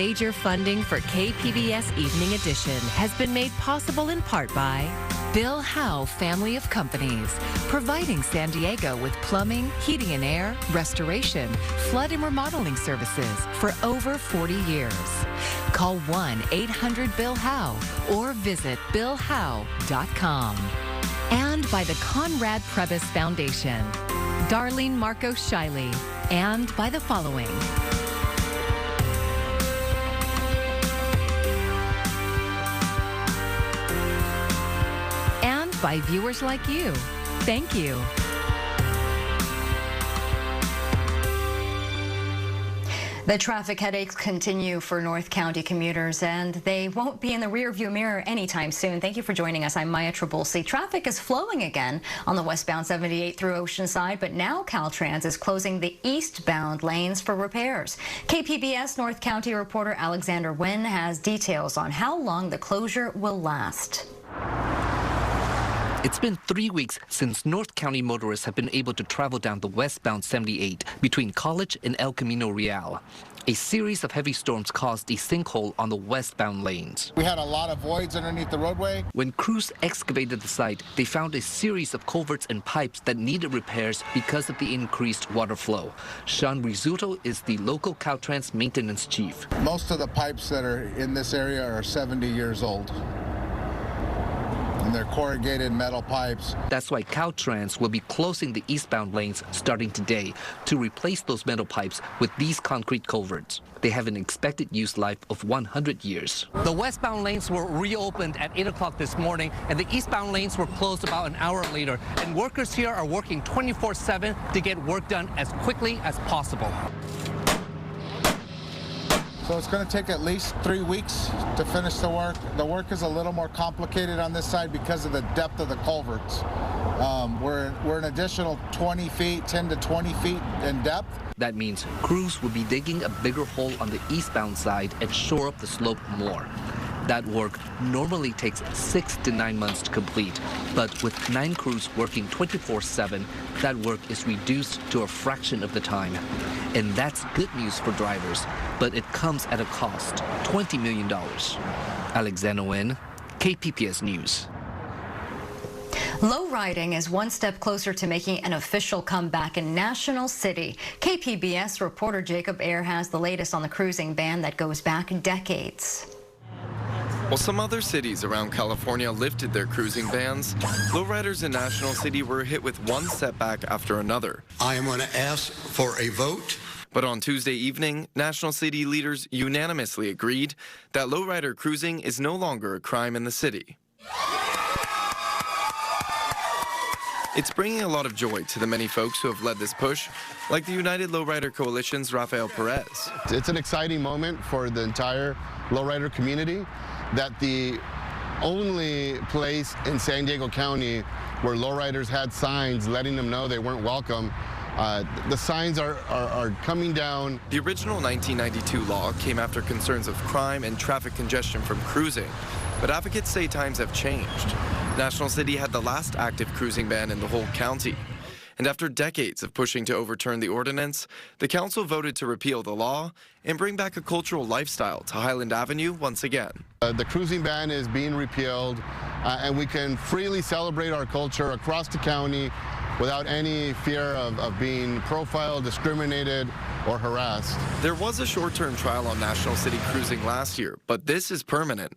Major funding for KPBS Evening Edition has been made possible in part by Bill Howe Family of Companies, providing San Diego with plumbing, heating and air, restoration, flood and remodeling services for over 40 years. Call 1-800-BILL-HOWE or visit billhowe.com. And by the Conrad Prebys Foundation, Darlene Marcos Shiley, and by the following. And by viewers like you. Thank you. The traffic headaches continue for North County commuters, and they won't be in the rearview mirror anytime soon. Thank you for joining us. I'm Maya Trabulsi. Traffic is flowing again on the westbound 78 through Oceanside, but now Caltrans is closing the eastbound lanes for repairs. KPBS North County reporter Alexander Wynn has details on how long the closure will last. It's been 3 weeks since North County motorists have been able to travel down the westbound 78 between College and El Camino Real. A series of heavy storms caused a sinkhole on the westbound lanes. We had a lot of voids underneath the roadway. When crews excavated the site, they found a series of culverts and pipes that needed repairs because of the increased water flow. Sean Rizzuto is the local Caltrans maintenance chief. Most of the pipes that are in this area are 70 years old. And they're corrugated metal pipes. That's why Caltrans will be closing the eastbound lanes starting today to replace those metal pipes with these concrete culverts. They have an expected use life of 100 years. The westbound lanes were reopened at 8 o'clock this morning, and the eastbound lanes were closed about an hour later. And workers here are working 24/7 to get work done as quickly as possible. So it's going to take at least 3 weeks to finish the work. The work is a little more complicated on this side because of the depth of the culverts. We're an additional 20 feet, 10 to 20 feet in depth. That means crews will be digging a bigger hole on the eastbound side and shore up the slope more. That work normally takes 6 to 9 months to complete, but with 9 crews working 24/7, that work is reduced to a fraction of the time. And that's good news for drivers, but it comes at a cost, $20 million. Alexander Nguyen, KPBS News. Low riding is one step closer to making an official comeback in National City. KPBS reporter Jacob Ayer has the latest on the cruising ban that goes back decades. While some other cities around California lifted their cruising bans, lowriders in National City were hit with one setback after another. I am going to ask for a vote. But on Tuesday evening, National City leaders unanimously agreed that lowrider cruising is no longer a crime in the city. It's bringing a lot of joy to the many folks who have led this push, like the United Lowrider Coalition's Rafael Perez. It's an exciting moment for the entire lowrider community that the only place in San Diego County where lowriders had signs letting them know they weren't welcome, the signs are coming down. The original 1992 law came after concerns of crime and traffic congestion from cruising, but advocates say times have changed. National City had the last active cruising ban in the whole county. And after decades of pushing to overturn the ordinance, the council voted to repeal the law and bring back a cultural lifestyle to Highland Avenue once again. The cruising ban is being repealed, and we can freely celebrate our culture across the county without any fear of being profiled, discriminated, or harassed. There was a short-term trial on National City cruising last year, but this is permanent.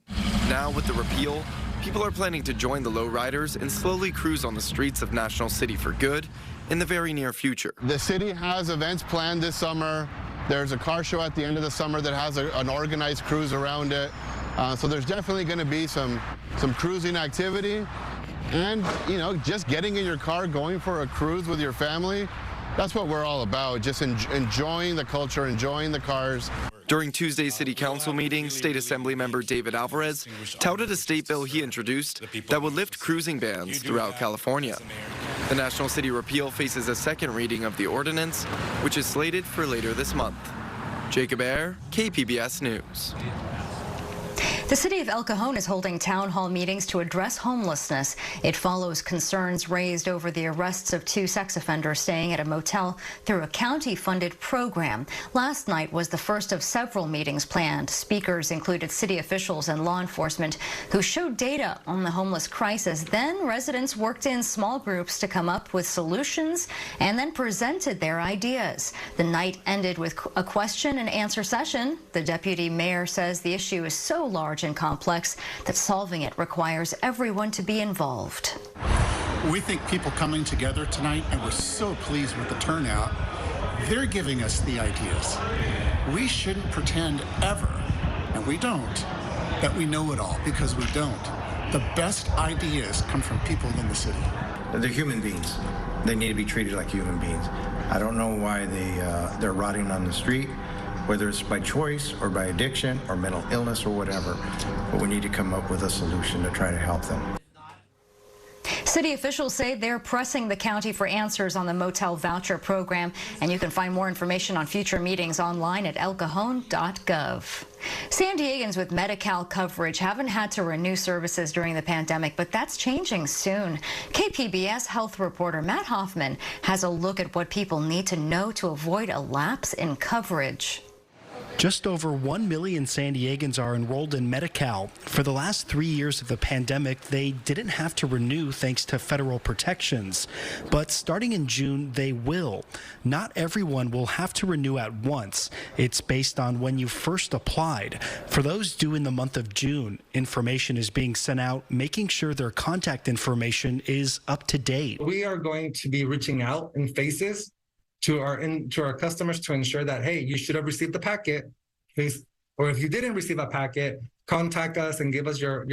Now with the repeal, people are planning to join the lowriders and slowly cruise on the streets of National City for good in the very near future. The city has events planned this summer. There's a car show at the end of the summer that has an organized cruise around it. So there's definitely going to be some cruising activity. And, you know, just getting in your car, going for a cruise with your family, that's what we're all about, just enjoying the culture, enjoying the cars. During Tuesday's City Council meeting, State Assembly member David Alvarez touted a state bill he introduced that would lift cruising bans throughout California. The National City repeal faces a second reading of the ordinance, which is slated for later this month. Jacob Ayer, KPBS News. The city of El Cajon is holding town hall meetings to address homelessness. It follows concerns raised over the arrests of 2 sex offenders staying at a motel through a county-funded program. Last night was the first of several meetings planned. Speakers included city officials and law enforcement who showed data on the homeless crisis. Then residents worked in small groups to come up with solutions and then presented their ideas. The night ended with a question and answer session. The deputy mayor says the issue is so large and complex that solving it requires everyone to be involved. We think people coming together tonight, and we're so pleased with the turnout, they're giving us the ideas. We shouldn't pretend ever, and we don't, that we know it all, because we don't. The best ideas come from people in the city. They're human beings. They need to be treated like human beings. I don't know why they're rotting on the street, whether it's by choice or by addiction or mental illness or whatever, but we need to come up with a solution to try to help them. City officials say they're pressing the county for answers on the motel voucher program, and you can find more information on future meetings online at elcajon.gov. San Diegans with Medi-Cal coverage haven't had to renew services during the pandemic, but that's changing soon. KPBS health reporter Matt Hoffman has a look at what people need to know to avoid a lapse in coverage. Just over 1 million San Diegans are enrolled in Medi-Cal. For the last 3 years of the pandemic, they didn't have to renew thanks to federal protections. But starting in June, they will. Not everyone will have to renew at once. It's based on when you first applied. For those due in the month of June, information is being sent out, making sure their contact information is up to date. We are going to be reaching out in phases to our customers to ensure that, hey, you should have received the packet, please, or if you didn't receive a packet, contact us and give us your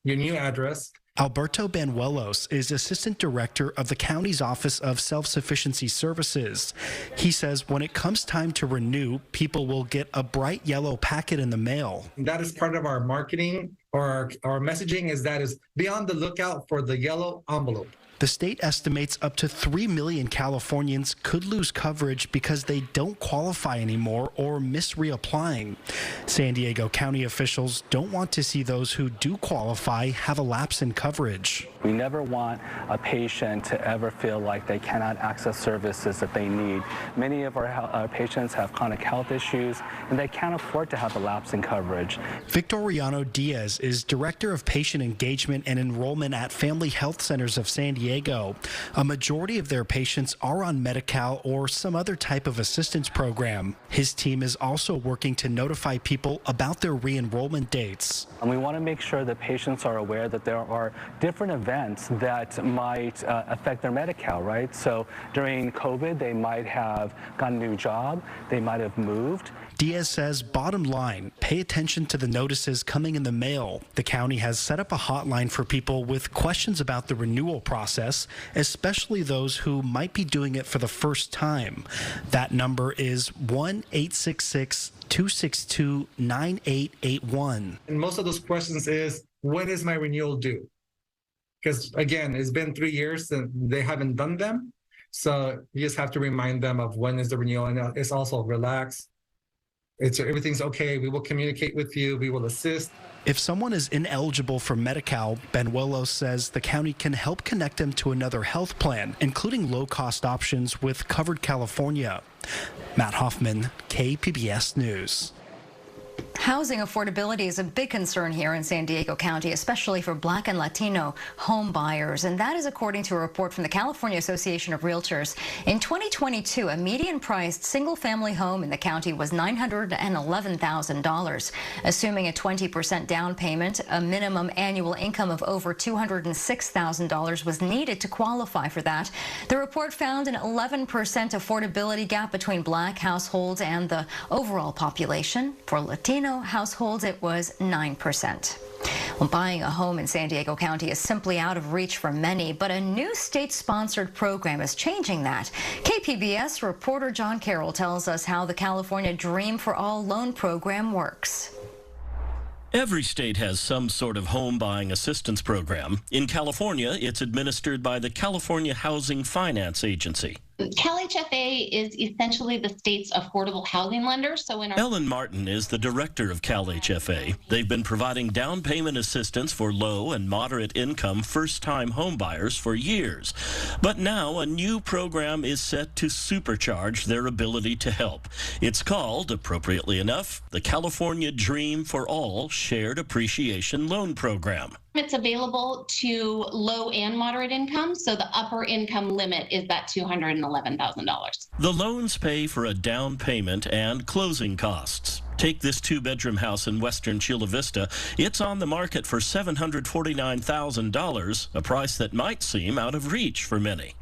new address. Alberto Banuelos is Assistant Director of the county's Office of Self-Sufficiency Services. He says when it comes time to renew, people will get a bright yellow packet in the mail. That is part of our marketing, or our messaging is be on the lookout for the yellow envelope. The state estimates up to 3 million Californians could lose coverage because they don't qualify anymore or miss reapplying. San Diego County officials don't want to see those who do qualify have a lapse in coverage. We never want a patient to ever feel like they cannot access services that they need. Many of our patients have chronic health issues, and they can't afford to have a lapse in coverage. Victoriano Diaz is Director of Patient Engagement and Enrollment at Family Health Centers of San Diego. A majority of their patients are on Medi-Cal or some other type of assistance program. His team is also working to notify people about their re-enrollment dates. And we want to make sure that patients are aware that there are different events that might affect their Medi-Cal, right? So during COVID, they might have gotten a new job, they might have moved. Diaz says, bottom line, pay attention to the notices coming in the mail. The county has set up a hotline for people with questions about the renewal process, especially those who might be doing it for the first time. That number is 1-866-262-9881. And most of those questions is, when is my renewal due? Because again, it's been 3 years and they haven't done them. So you just have to remind them of when is the renewal, and it's also relax. Everything's okay. We will communicate with you. We will assist. If someone is ineligible for Medi-Cal, Banuelos says the county can help connect them to another health plan, including low-cost options with Covered California. Matt Hoffman, KPBS News. Housing affordability is a big concern here in San Diego County, especially for Black and Latino home buyers. And that is according to a report from the California Association of Realtors. In 2022, a median-priced single-family home in the county was $911,000. Assuming a 20% down payment, a minimum annual income of over $206,000 was needed to qualify for that. The report found an 11% affordability gap between Black households and the overall population. For Latino households, it was 9%. Well, buying a home in San Diego County is simply out of reach for many, but a new state-sponsored program is changing that. KPBS reporter John Carroll tells us how the California Dream for All loan program works. Every state has some sort of home buying assistance program. In California, it's administered by the California Housing Finance Agency. CalHFA is essentially the state's affordable housing lender. So Ellen Martin is the director of CalHFA. They've been providing down payment assistance for low and moderate income first-time homebuyers for years. But now a new program is set to supercharge their ability to help. It's called, appropriately enough, the California Dream for All Shared Appreciation Loan Program. It's available to low and moderate income, so the upper income limit is that $211,000. The loans pay for a down payment and closing costs. Take this two-bedroom house in western Chula Vista. It's on the market for $749,000, a price that might seem out of reach for many.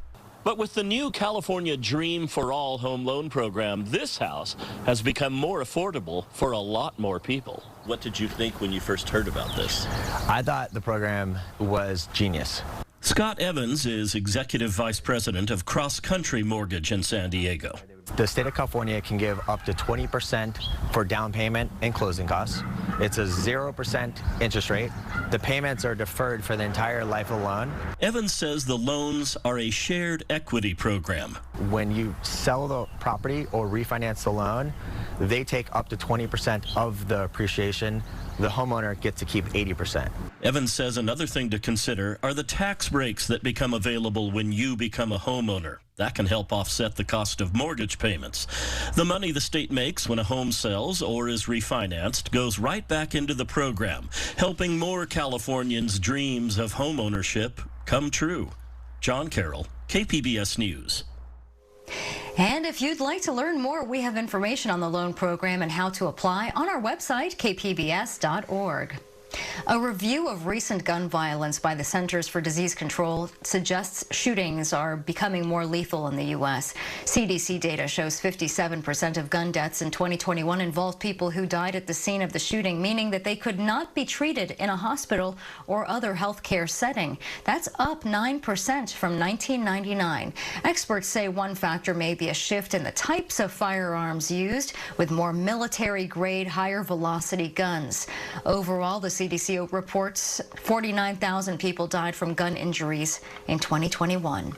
But with the new California Dream for All home loan program, this house has become more affordable for a lot more people. What did you think when you first heard about this? I thought the program was genius. Scott Evans is Executive Vice President of Cross Country Mortgage in San Diego. The state of California can give up to 20% for down payment and closing costs. It's a 0% interest rate. The payments are deferred for the entire life of the loan. Evans says the loans are a shared equity program. When you sell the property or refinance the loan, they take up to 20% of the appreciation. The homeowner gets to keep 80%. Evans says another thing to consider are the tax breaks that become available when you become a homeowner. That can help offset the cost of mortgage payments. The money the state makes when a home sells or is refinanced goes right back into the program, helping more Californians' dreams of homeownership come true. John Carroll, KPBS News. And if you'd like to learn more, we have information on the loan program and how to apply on our website, kpbs.org. A review of recent gun violence by the Centers for Disease Control suggests shootings are becoming more lethal in the U.S. CDC data shows 57% of gun deaths in 2021 involved people who died at the scene of the shooting, meaning that they could not be treated in a hospital or other health care setting. That's up 9% from 1999. Experts say one factor may be a shift in the types of firearms used, with more military-grade, higher-velocity guns. Overall, the CDC reports 49,000 people died from gun injuries in 2021.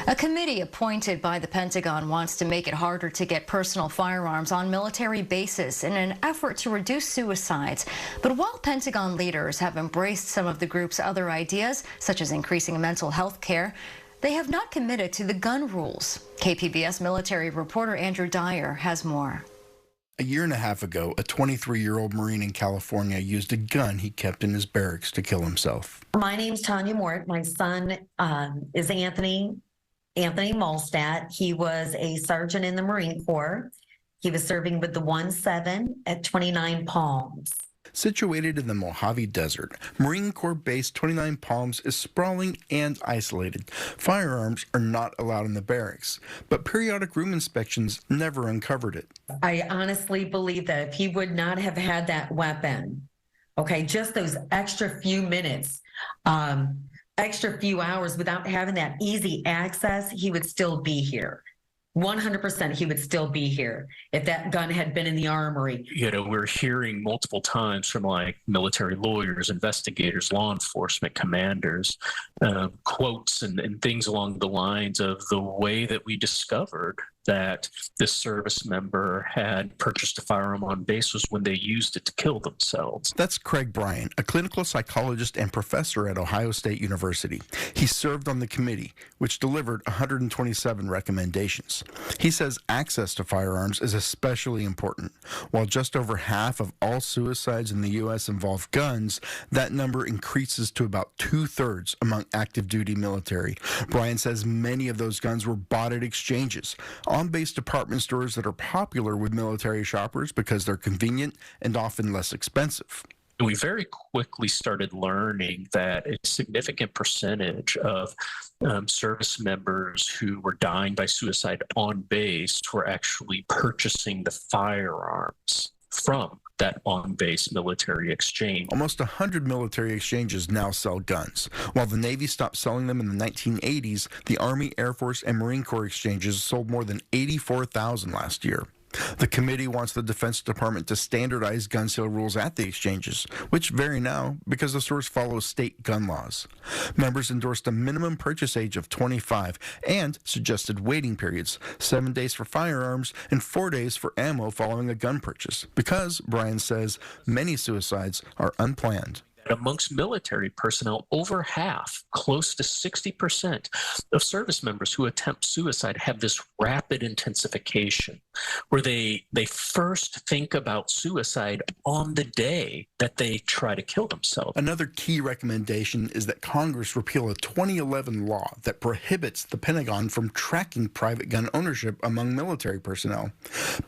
A committee appointed by the Pentagon wants to make it harder to get personal firearms on military bases in an effort to reduce suicides. But while Pentagon leaders have embraced some of the group's other ideas, such as increasing mental health care, they have not committed to the gun rules. KPBS military reporter Andrew Dyer has more. A year and a half ago, a 23-year-old Marine in California used a gun he kept in his barracks to kill himself. My name's Tanya Mort. My son is Anthony Molstadt. He was a sergeant in the Marine Corps. He was serving with the 1-7 at 29 Palms. Situated in the Mojave Desert, Marine Corps Base 29 Palms is sprawling and isolated. Firearms are not allowed in the barracks, but periodic room inspections never uncovered it. I honestly believe that if he would not have had that weapon, okay, just those extra few minutes, extra few hours without having that easy access, he would still be here. 100% he would still be here if that gun had been in the armory. You know, we're hearing multiple times from like military lawyers, investigators, law enforcement commanders, quotes and things along the lines of the way that we discovered that this service member had purchased a firearm on base was when they used it to kill themselves. That's Craig Bryant, a clinical psychologist and professor at Ohio State University. He served on the committee, which delivered 127 recommendations. He says access to firearms is especially important. While just over half of all suicides in the U.S. involve guns, that number increases to about 2/3 among active duty military. Bryant says many of those guns were bought at exchanges, on-base department stores that are popular with military shoppers because they're convenient and often less expensive. We very quickly started learning that a significant percentage of service members who were dying by suicide on base were actually purchasing the firearms from that on-base military exchange. Almost 100 military exchanges now sell guns. While the Navy stopped selling them in the 1980s, the Army, Air Force, and Marine Corps exchanges sold more than 84,000 last year. The committee wants the Defense Department to standardize gun sale rules at the exchanges, which vary now because the stores follow state gun laws. Members endorsed a minimum purchase age of 25 and suggested waiting periods, 7 days for firearms and 4 days for ammo following a gun purchase, because, Brian says, many suicides are unplanned. Amongst military personnel, over half, close to 60% of service members who attempt suicide have this rapid intensification, where they first think about suicide on the day that they try to kill themselves. Another key recommendation is that Congress repeal a 2011 law that prohibits the Pentagon from tracking private gun ownership among military personnel.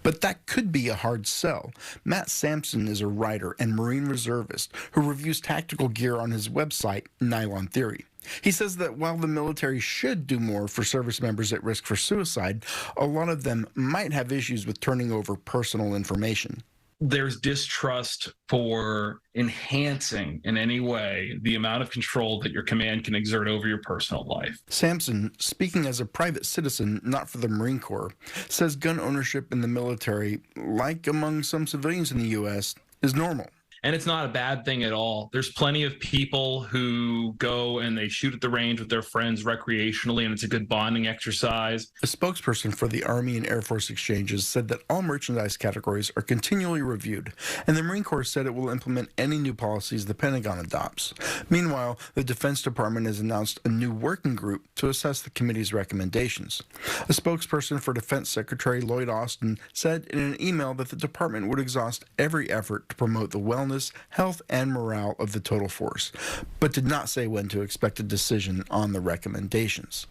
But that could be a hard sell. Matt Sampson is a writer and Marine reservist who reviews tactical gear on his website, Nylon Theory. He says that while the military should do more for service members at risk for suicide, a lot of them might have issues with turning over personal information. There's distrust for enhancing in any way the amount of control that your command can exert over your personal life. Sampson, speaking as a private citizen, not for the Marine Corps, says gun ownership in the military, like among some civilians in the U.S., is normal. And it's not a bad thing at all. There's plenty of people who go and they shoot at the range with their friends recreationally, and it's a good bonding exercise. A spokesperson for the Army and Air Force exchanges said that all merchandise categories are continually reviewed, and the Marine Corps said it will implement any new policies the Pentagon adopts. Meanwhile, the Defense Department has announced a new working group to assess the committee's recommendations. A spokesperson for Defense Secretary Lloyd Austin said in an email that the department would exhaust every effort to promote the wellness, health, and morale of the total force, but did not say when to expect a decision on the recommendations.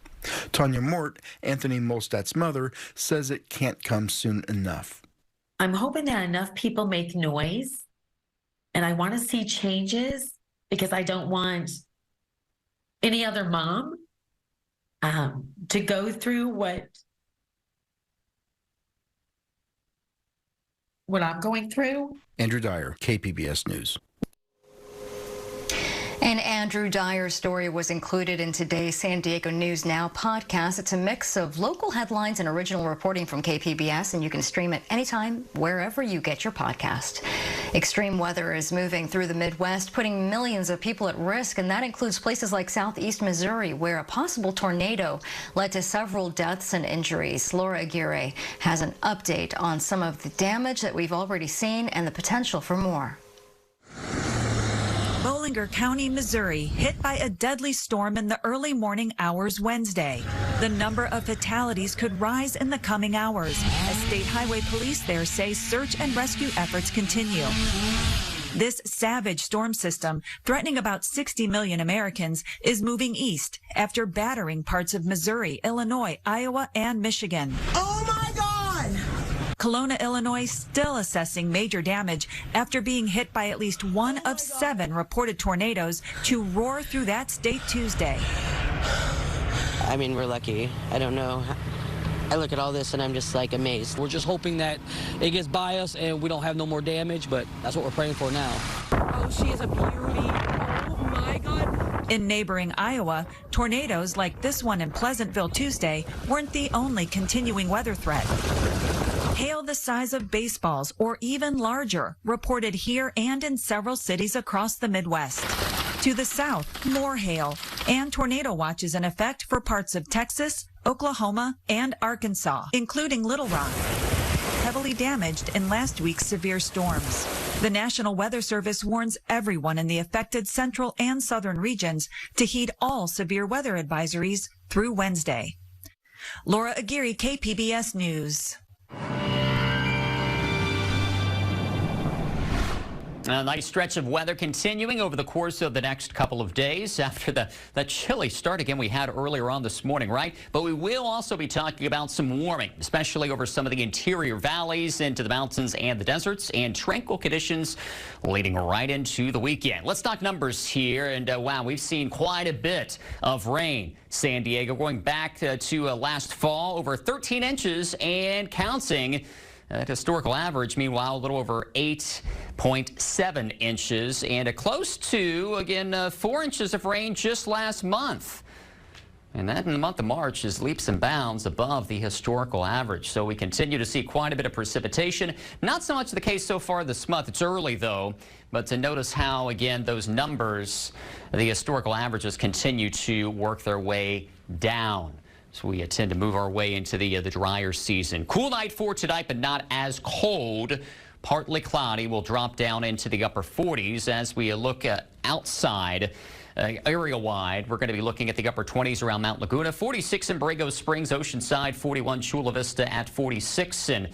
Tanya Mort, Anthony Molstad's mother, says it can't come soon enough. I'm hoping that enough people make noise, and I want to see changes because I don't want any other mom to go through what I'm going through. Andrew Dyer, KPBS News. And Andrew Dyer's story was included in today's San Diego News Now podcast. It's a mix of local headlines and original reporting from KPBS, and you can stream it anytime, wherever you get your podcast. Extreme weather is moving through the Midwest, putting millions of people at risk, and that includes places like southeast Missouri, where a possible tornado led to several deaths and injuries. Laura Aguirre has an update on some of the damage that we've already seen and the potential for more. Bollinger County, Missouri, hit by a deadly storm in the early morning hours Wednesday. The number of fatalities could rise in the coming hours as state highway police there say search and rescue efforts continue. This savage storm system, threatening about 60 million Americans, is moving east after battering parts of Missouri, Illinois, Iowa, and Michigan. Oh my God! Kelowna, Illinois, still assessing major damage after being hit by at least one of 7 reported tornadoes to roar through that state Tuesday. I mean, we're lucky. I don't know. I look at all this and I'm just like amazed. We're just hoping that it gets by us and we don't have no more damage, but that's what we're praying for now. Oh, she is a beauty. Oh my God. In neighboring Iowa, tornadoes like this one in Pleasantville Tuesday weren't the only continuing weather threat. Hail the size of baseballs or even larger reported here and in several cities across the Midwest. To the south, more hail and tornado watches in effect for parts of Texas, Oklahoma, and Arkansas, including Little Rock, heavily damaged in last week's severe storms. The National Weather Service warns everyone in the affected central and southern regions to heed all severe weather advisories through Wednesday. Laura Aguirre, KPBS News. A nice stretch of weather continuing over the course of the next couple of days after the chilly start again we had earlier on this morning, right? But we will also be talking about some warming, especially over some of the interior valleys into the mountains and the deserts, and tranquil conditions leading right into the weekend. Let's talk numbers here, and wow, we've seen quite a bit of rain. San Diego going back to last fall, over 13 inches and counting. That historical average, meanwhile, a little over 8.7 inches and a close to, again, 4 inches of rain just last month. And that in the month of March is leaps and bounds above the historical average. So we continue to see quite a bit of precipitation. Not so much the case so far this month. It's early, though. But to notice how, again, those numbers, the historical averages, continue to work their way down. So we tend to move our way into the drier season. Cool night for tonight, but not as cold. Partly cloudy. Will drop down into the upper 40s as we look outside. Area-wide, we're going to be looking at the upper 20s around Mount Laguna, 46 in Borrego Springs, Oceanside, 41 Chula Vista at 46, and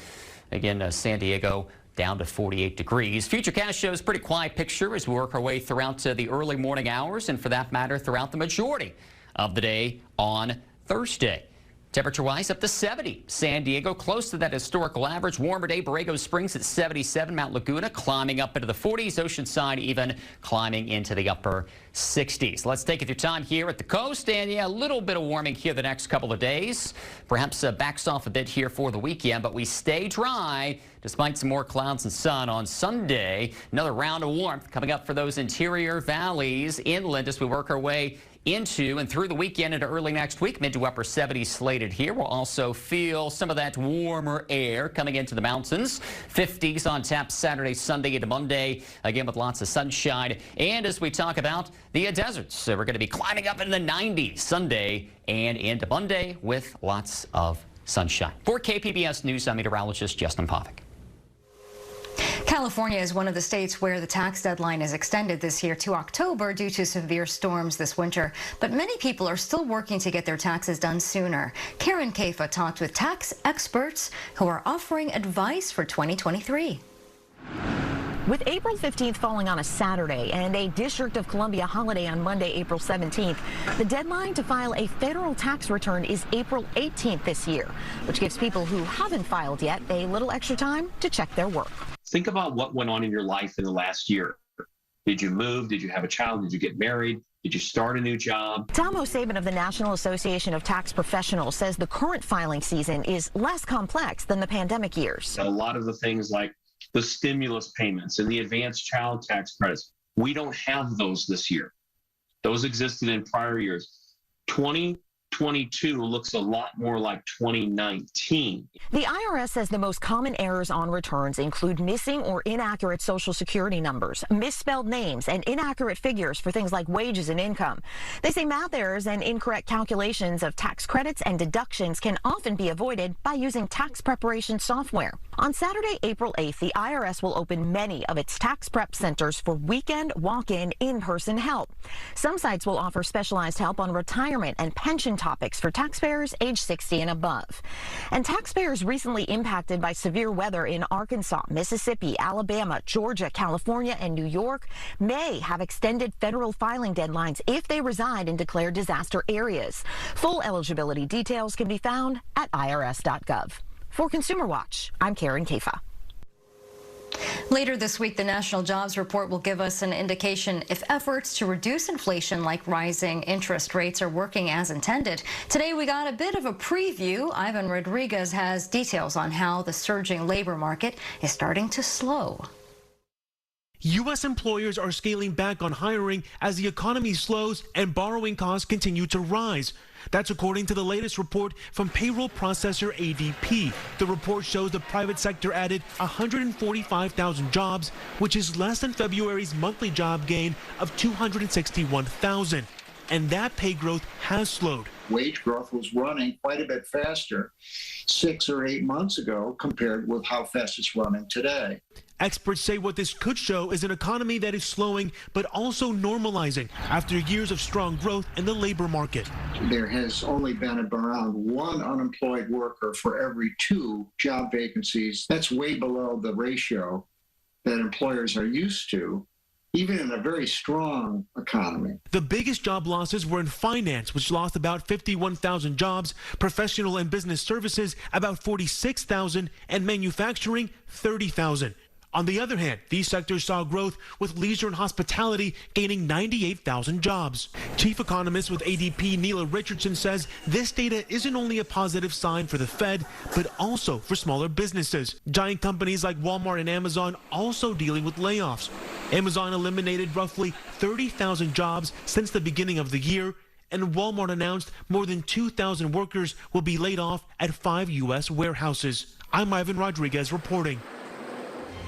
again, San Diego down to 48 degrees. Futurecast shows pretty quiet picture as we work our way throughout the early morning hours, and for that matter, throughout the majority of the day on Thursday. Temperature-wise, up to 70. San Diego close to that historical average. Warmer day, Borrego Springs at 77. Mount Laguna climbing up into the 40s. Oceanside even climbing into the upper 60s. Let's take it through time here at the coast. And yeah, a little bit of warming here the next couple of days. Perhaps backs off a bit here for the weekend, but we stay dry despite some more clouds and sun on Sunday. Another round of warmth coming up for those interior valleys inland as we work our way into and through the weekend into early next week. Mid to upper 70s slated here. We'll also feel some of that warmer air coming into the mountains. 50s on tap Saturday, Sunday into Monday, again with lots of sunshine. And as we talk about the deserts, we're going to be climbing up in the 90s Sunday and into Monday with lots of sunshine. For KPBS News, I'm meteorologist Justin Povick. California is one of the states where the tax deadline is extended this year to October due to severe storms this winter. But many people are still working to get their taxes done sooner. Karen Kafa talked with tax experts who are offering advice for 2023. With April 15th falling on a Saturday and a District of Columbia holiday on Monday, April 17th, the deadline to file a federal tax return is April 18th this year, which gives people who haven't filed yet a little extra time to check their work. Think about what went on in your life in the last year. Did you move? Did you have a child? Did you get married? Did you start a new job? Tom O'Sabin of the National Association of Tax Professionals says the current filing season is less complex than the pandemic years. A lot of the things like the stimulus payments and the advanced child tax credits, we don't have those this year. Those existed in prior years. 2022 looks a lot more like 2019. The IRS says the most common errors on returns include missing or inaccurate Social Security numbers, misspelled names, and inaccurate figures for things like wages and income. They say math errors and incorrect calculations of tax credits and deductions can often be avoided by using tax preparation software. On Saturday, April 8th, the IRS will open many of its tax prep centers for weekend walk-in, in-person help. Some sites will offer specialized help on retirement and pension topics for taxpayers age 60 and above. And taxpayers recently impacted by severe weather in Arkansas, Mississippi, Alabama, Georgia, California, and New York may have extended federal filing deadlines if they reside in declared disaster areas. Full eligibility details can be found at irs.gov. For Consumer Watch, I'm Karen Kafa. Later this week, the National Jobs Report will give us an indication if efforts to reduce inflation like rising interest rates are working as intended. Today, we got a bit of a preview. Ivan Rodriguez has details on how the surging labor market is starting to slow. U.S. employers are scaling back on hiring as the economy slows and borrowing costs continue to rise. That's according to the latest report from payroll processor ADP. The report shows the private sector added 145,000 jobs, which is less than February's monthly job gain of 261,000. And that pay growth has slowed. Wage growth was running quite a bit faster 6 or 8 months ago compared with how fast it's running today. Experts say what this could show is an economy that is slowing but also normalizing after years of strong growth in the labor market. There has only been around 1 unemployed worker for every 2 job vacancies. That's way below the ratio that employers are used to, even in a very strong economy. The biggest job losses were in finance, which lost about 51,000 jobs, professional and business services about 46,000, and manufacturing 30,000. On the other hand, these sectors saw growth, with leisure and hospitality gaining 98,000 jobs. Chief economist with ADP, Neela Richardson, says this data isn't only a positive sign for the Fed, but also for smaller businesses. Giant companies like Walmart and Amazon also dealing with layoffs. Amazon eliminated roughly 30,000 jobs since the beginning of the year, and Walmart announced more than 2,000 workers will be laid off at 5 U.S. warehouses. I'm Ivan Rodriguez reporting.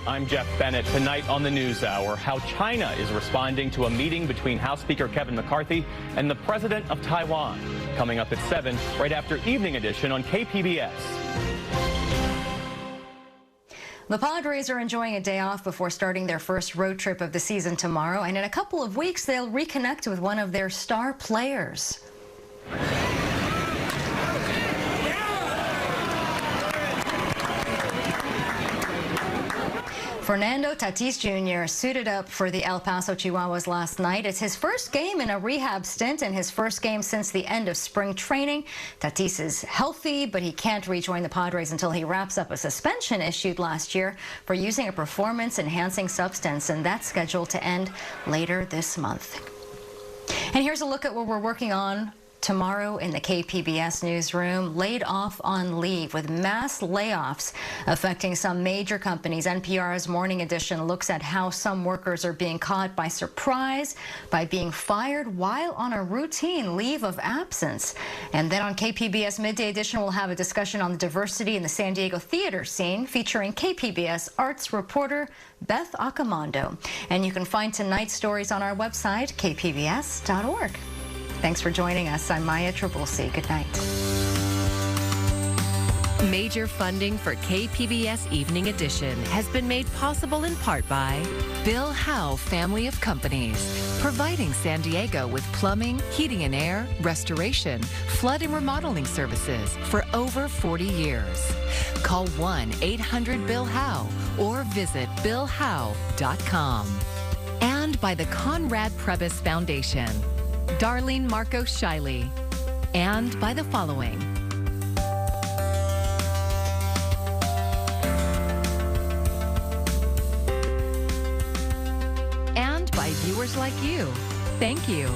I'm Jeff Bennett. Tonight on the NewsHour, how China is responding to a meeting between House Speaker Kevin McCarthy and the president of Taiwan. Coming up at 7, right after Evening Edition on KPBS. The Padres are enjoying a day off before starting their first road trip of the season tomorrow, and in a couple of weeks, they'll reconnect with one of their star players. Fernando Tatis Jr. suited up for the El Paso Chihuahuas last night. It's his first game in a rehab stint and his first game since the end of spring training. Tatis is healthy, but he can't rejoin the Padres until he wraps up a suspension issued last year for using a performance-enhancing substance, and that's scheduled to end later this month. And here's a look at what we're working on tomorrow in the KPBS newsroom. Laid off on leave, with mass layoffs affecting some major companies. NPR's Morning Edition looks at how some workers are being caught by surprise by being fired while on a routine leave of absence. And then on KPBS Midday Edition, we'll have a discussion on the diversity in the San Diego theater scene, featuring KPBS arts reporter Beth Accomando. And you can find tonight's stories on our website, kpbs.org. Thanks for joining us. I'm Maya Trabulsi. Good night. Major funding for KPBS Evening Edition has been made possible in part by Bill Howe Family of Companies, providing San Diego with plumbing, heating and air, restoration, flood and remodeling services for over 40 years. Call 1-800-BILL-HOWE or visit billhowe.com. And by the Conrad Prebys Foundation, Darlene Marco Shiley, and by the following. And by viewers like you. Thank you.